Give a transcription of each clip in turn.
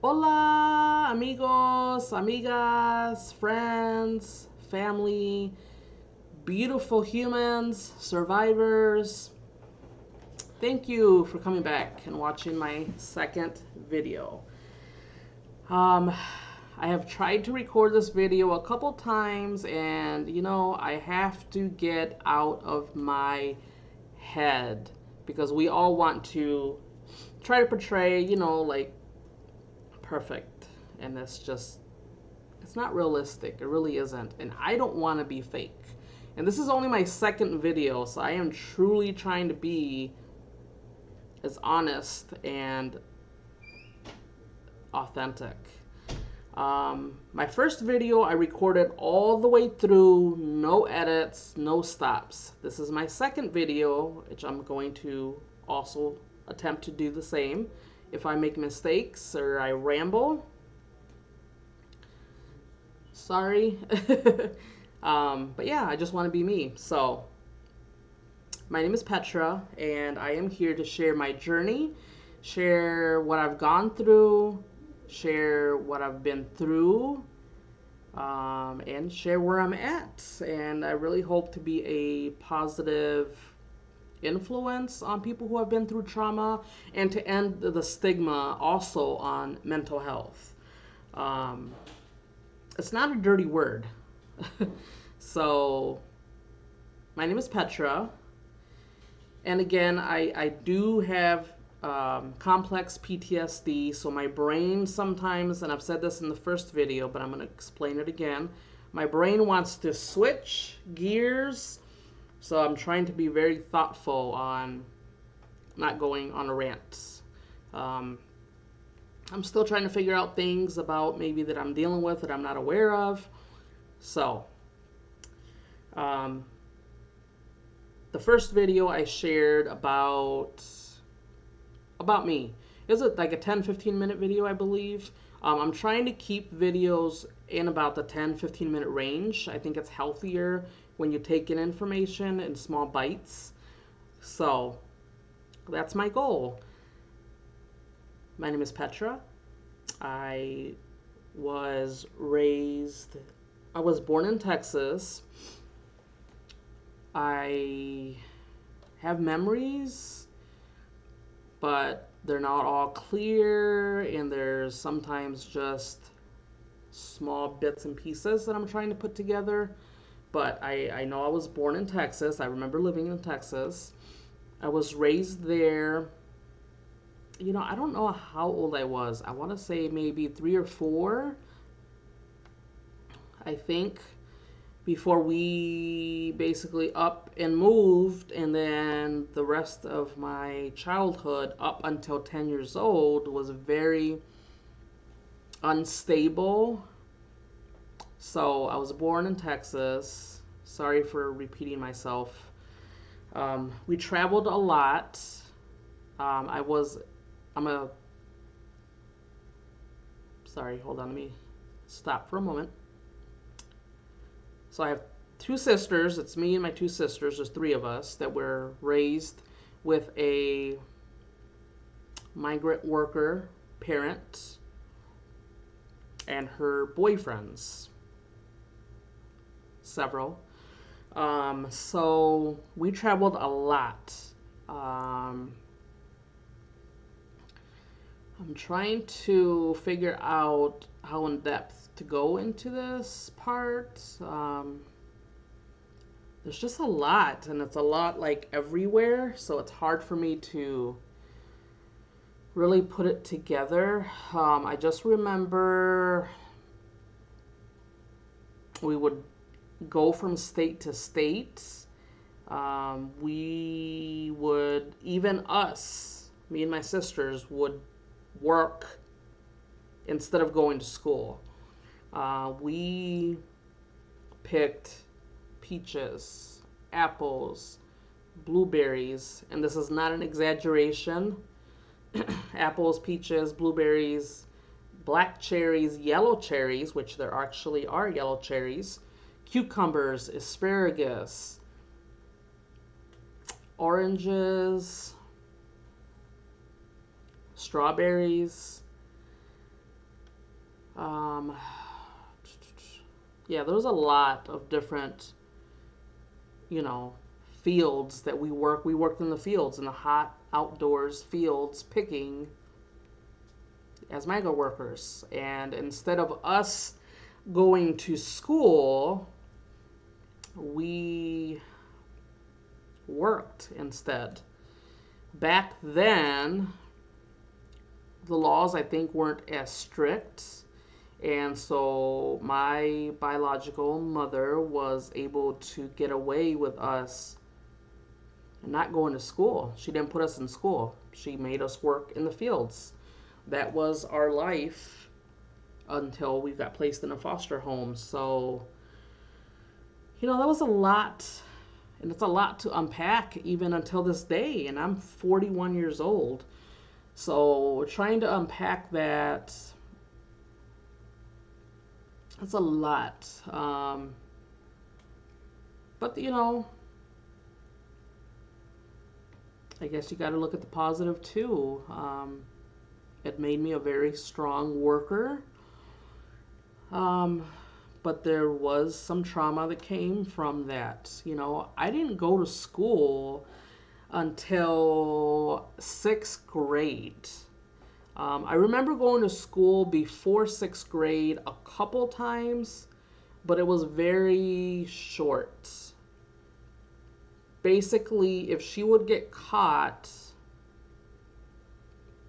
Hola, amigos, amigas, friends, family, beautiful humans, survivors. Thank you for coming back and watching my second video. Um, I have tried to record this video a couple times, and I have to get out of my head because we all want to try to portray, like perfect, and it's not realistic. It really isn't, and I don't want to be fake. And this is only my second video, so I am truly trying to be as honest and authentic. My first video I recorded all the way through, no edits, no stops. This is my second video, which I'm going to also attempt to do the same. If I make mistakes or I ramble, sorry. But yeah, I just want to be me. So, my name is Petra, and I am here to share my journey, share what I've gone through, share what I've been through, and share where I'm at. And I really hope to be a positive influence on people who have been through trauma and to end the stigma also on mental health. Um, it's not a dirty word. So, my name is Petra. And again, I do have complex PTSD, so my brain sometimes, and I've said this in the first video, but I'm going to explain it again. My brain wants to switch gears, so I'm trying to be very thoughtful on not going on a rant. I'm still trying to figure out things about maybe that I'm dealing with that I'm not aware of. So, um, the first video I shared about me. It was like a 10-15 minute video, I believe. I'm trying to keep videos in about the 10-15 minute range. I think it's healthier when you take in information in small bites. So that's my goal. My name is Petra. I was born in Texas. I have memories, but they're not all clear, and there's sometimes just small bits and pieces that I'm trying to put together. But I know I was born in Texas. I remember living in Texas. I was raised there. I don't know how old I was. I want to say maybe 3 or 4, I think, before we basically up and moved, and then the rest of my childhood up until 10 years old was very unstable. So I was born in Texas. Sorry for repeating myself. We traveled a lot. I'm a, sorry, hold on, let me stop for a moment. So I have 2 sisters. It's me and my 2 sisters. There's 3 of us that were raised with a migrant worker parent and her boyfriends, several. So we traveled a lot. I'm trying to figure out how in depth to go into this part. There's just a lot, and it's a lot like everywhere, so it's hard for me to really put it together. I just remember we would go from state to state. We would, even us, me and my sisters, would work instead of going to school. We picked peaches, apples, blueberries, and this is not an exaggeration. Apples, peaches, blueberries, black cherries, yellow cherries, which there actually are yellow cherries, cucumbers, asparagus, oranges, strawberries, Um, yeah, there was a lot of different, you know, fields that we work. We worked in the fields, in the hot outdoors fields, picking as migrant workers. And instead of us going to school, we worked instead. Back then, the laws I think weren't as strict. And so my biological mother was able to get away with us not going to school. She didn't put us in school. She made us work in the fields. That was our life until we got placed in a foster home. So, that was a lot. And it's a lot to unpack even until this day. And I'm 41 years old. So trying to unpack that, that's a lot. But, I guess you got to look at the positive too. It made me a very strong worker. But there was some trauma that came from that. I didn't go to school until sixth grade. I remember going to school before sixth grade a couple times, but it was very short. Basically, if she would get caught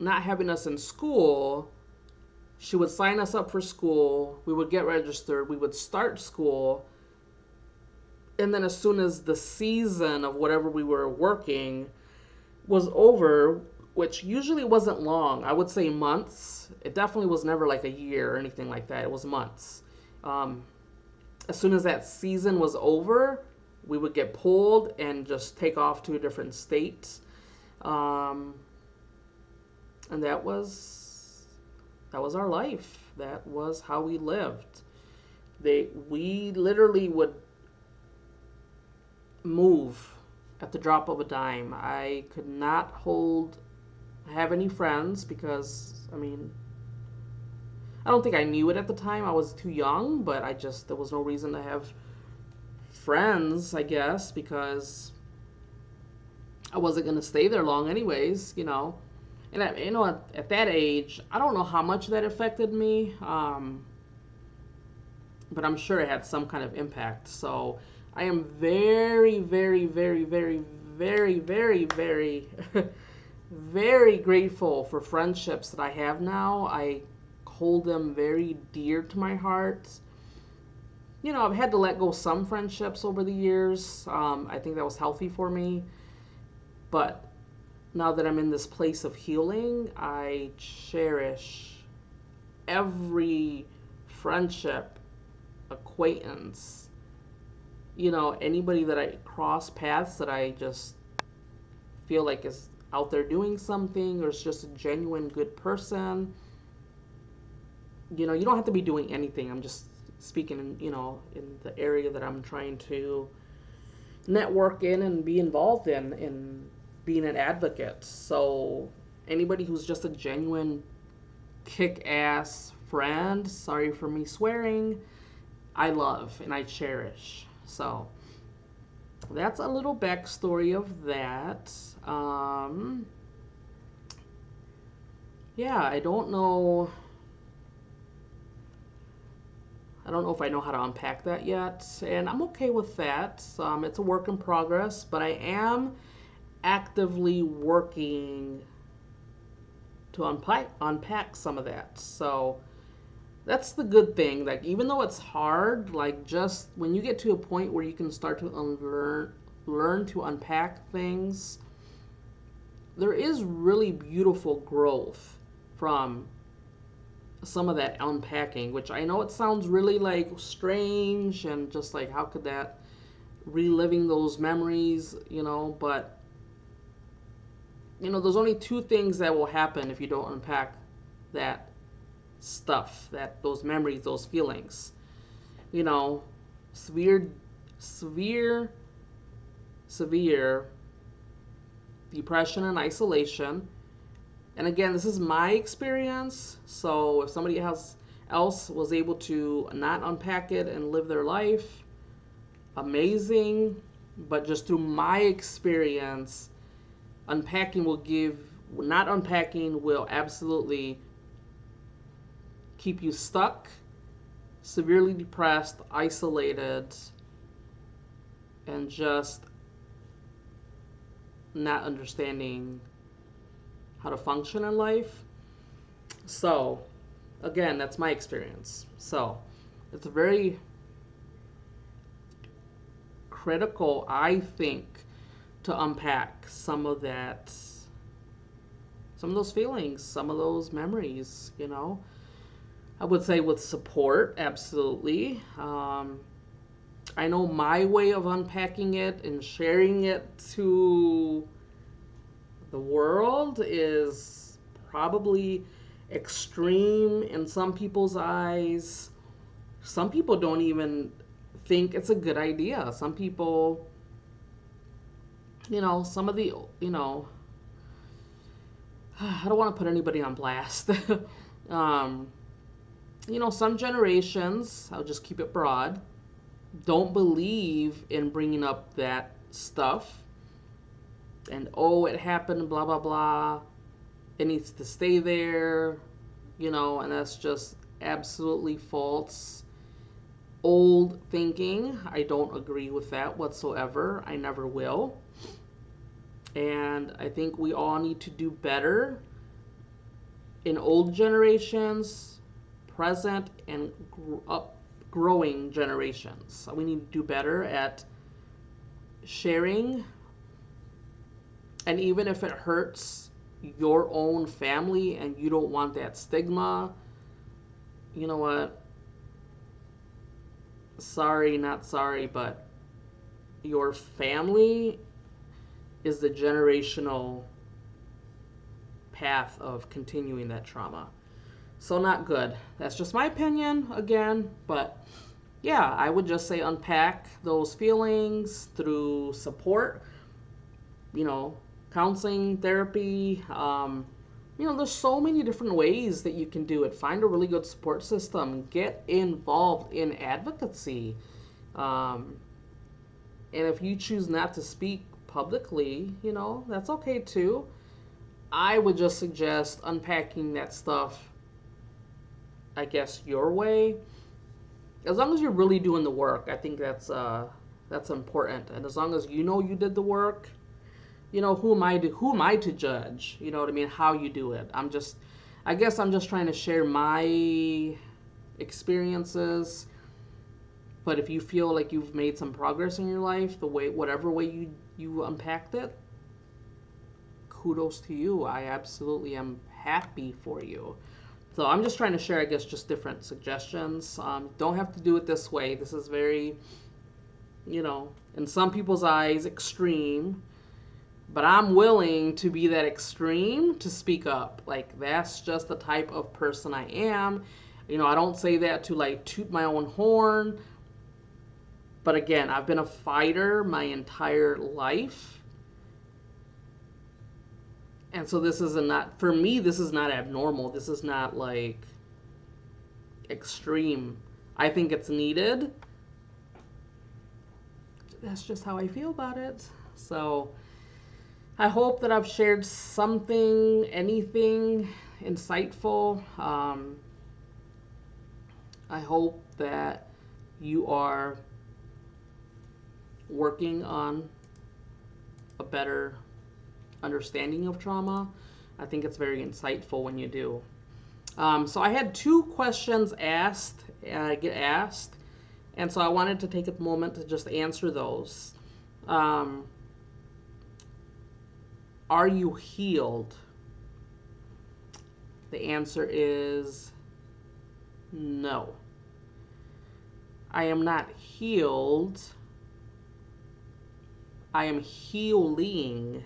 not having us in school, she would sign us up for school, we would get registered, we would start school, and then as soon as the season of whatever we were working was over, which usually wasn't long, I would say months. It definitely was never like a year or anything like that. It was months. As soon as that season was over, we would get pulled and just take off to a different state. And that was our life. That was how we lived. We literally would move at the drop of a dime. I could not have any friends because, I don't think I knew it at the time. I was too young, but there was no reason to have friends, I guess, because I wasn't going to stay there long anyways, And at that age, I don't know how much that affected me, but I'm sure it had some kind of impact. So I am very, very, very, very, very, very, very, very grateful for friendships that I have now. I hold them very dear to my heart. I've had to let go some friendships over the years. I think that was healthy for me. But now that I'm in this place of healing, I cherish every friendship, acquaintance, anybody that I cross paths that I just feel like is out there doing something or is just a genuine good person. You don't have to be doing anything. I'm just speaking in the area that I'm trying to network in and be involved in being an advocate. So anybody who's just a genuine kick-ass friend, sorry for me swearing, I love and I cherish. So that's a little backstory of that. Yeah, I don't know if I know how to unpack that yet, and I'm okay with that. It's a work in progress, but I am actively working to unpack some of that. So that's the good thing. Like, even though it's hard, like, just when you get to a point where you can start to learn to unpack things, there is really beautiful growth from some of that unpacking, which I know it sounds really like strange and just like, how could that, reliving those memories, but there's only two things that will happen if you don't unpack that stuff, those memories, those feelings. Severe depression and isolation. And again, this is my experience. So if somebody else else was able to not unpack it and live their life, amazing. But just through my experience, not unpacking will absolutely keep you stuck, severely depressed, isolated, and just not understanding how to function in life. So, again, that's my experience. So, it's very critical, I think, to unpack some of those feelings, some of those memories, I would say with support, absolutely. I know my way of unpacking it and sharing it to the world is probably extreme in some people's eyes. Some people don't even think it's a good idea. Some people, some of the, I don't want to put anybody on blast. um, some generations, I'll just keep it broad, don't believe in bringing up that stuff. And, oh, it happened, blah, blah, blah. It needs to stay there, and that's just absolutely false. Old thinking. I don't agree with that whatsoever. I never will. And I think we all need to do better in old generations, present, and growing generations. We need to do better at sharing. And even if it hurts your own family and you don't want that stigma, you know what? Sorry, not sorry, but your family is the generational path of continuing that trauma. So not good. That's just my opinion again, but yeah, I would just say unpack those feelings through support, counseling, therapy. There's so many different ways that you can do it. Find a really good support system. Get involved in advocacy. And if you choose not to speak publicly, that's okay too. I would just suggest unpacking that stuff, I guess, your way. As long as you're really doing the work, I think that's important. And as long as you did the work, who am I to judge? You know what I mean? How you do it. I guess I'm just trying to share my experiences. But if you feel like you've made some progress in your life, whatever way you unpacked it, kudos to you. I absolutely am happy for you. So I'm just trying to share, I guess, just different suggestions. Don't have to do it this way. This is very, in some people's eyes, extreme. But I'm willing to be that extreme to speak up. Like, that's just the type of person I am. I don't say that to, toot my own horn. But again, I've been a fighter my entire life. And so for me, this is not abnormal. This is not, extreme. I think it's needed. That's just how I feel about it. So I hope that I've shared something, anything insightful. I hope that you are working on a better understanding of trauma. I think it's very insightful when you do. So I had 2 questions get asked, and so I wanted to take a moment to just answer those. Are you healed? The answer is no. I am not healed. I am healing.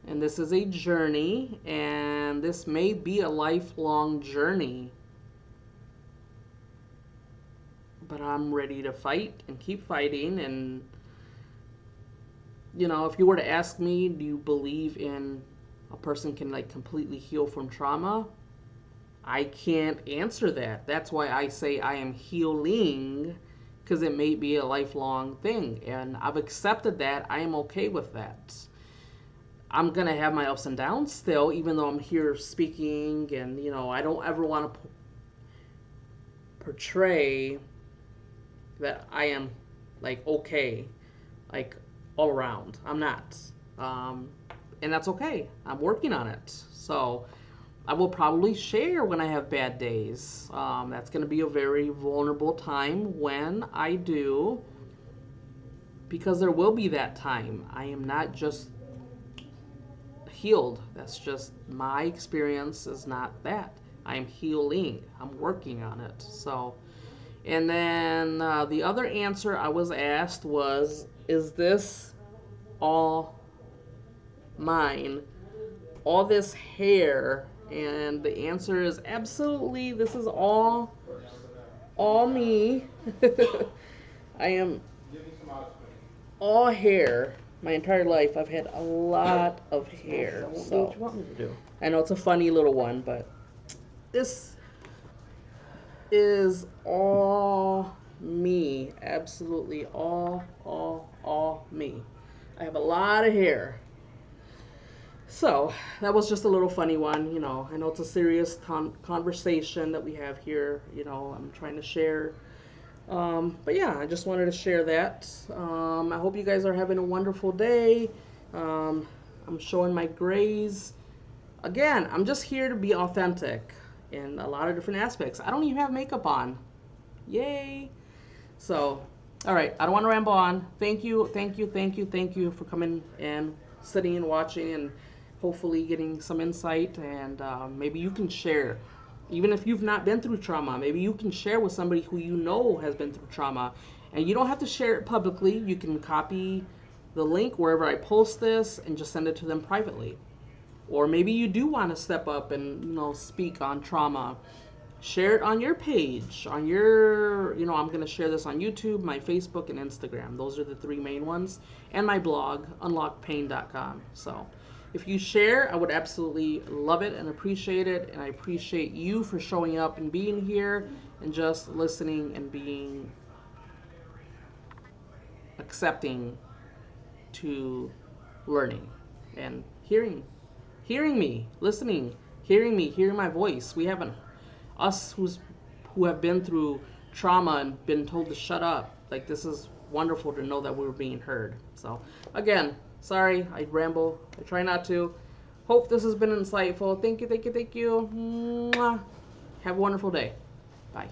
And this is a journey, and this may be a lifelong journey. But I'm ready to fight and keep fighting. And, if you were to ask me, do you believe in a person can completely heal from trauma? I can't answer that. That's why I say I am healing, because it may be a lifelong thing. And I've accepted that. I am okay with that. I'm going to have my ups and downs still, even though I'm here speaking. And, I don't ever want to portray that I am like okay, like all around. I'm not. And that's okay. I'm working on it. So I will probably share when I have bad days. That's going to be a very vulnerable time when I do, because there will be that time. I am not just healed. That's just my experience is not that. I'm healing. I'm working on it. So, and then the other answer I was asked was, is this all mine? All this hair? And the answer is absolutely, this is all me. I am all hair. My entire life I've had a lot of hair. So what you want me to do? I know it's a funny little one, but this is all me. Absolutely all me. I have a lot of hair. So that was just a little funny one. I know it's a serious conversation that we have here. I'm trying to share. But yeah, I just wanted to share that. I hope you guys are having a wonderful day. I'm showing my grays. Again, I'm just here to be authentic in a lot of different aspects. I don't even have makeup on. Yay! So, all right, I don't want to ramble on. Thank you for coming and sitting and watching and hopefully getting some insight. And maybe you can share. Even if you've not been through trauma, maybe you can share with somebody who you know has been through trauma. And you don't have to share it publicly. You can copy the link wherever I post this and just send it to them privately. Or maybe you do want to step up and, speak on trauma. Share it on your page, on your, I'm going to share this on YouTube, my Facebook, and Instagram. Those are the three main ones. And my blog, unlockpain.com. So if you share, I would absolutely love it and appreciate it. And I appreciate you for showing up and being here and just listening and being accepting to learning and hearing me, listening, hearing my voice. We haven't, us who have been through trauma and been told to shut up, like, this is wonderful to know that we were being heard. So again, sorry, I ramble. I try not to. Hope this has been insightful. Thank you. Mwah. Have a wonderful day. Bye.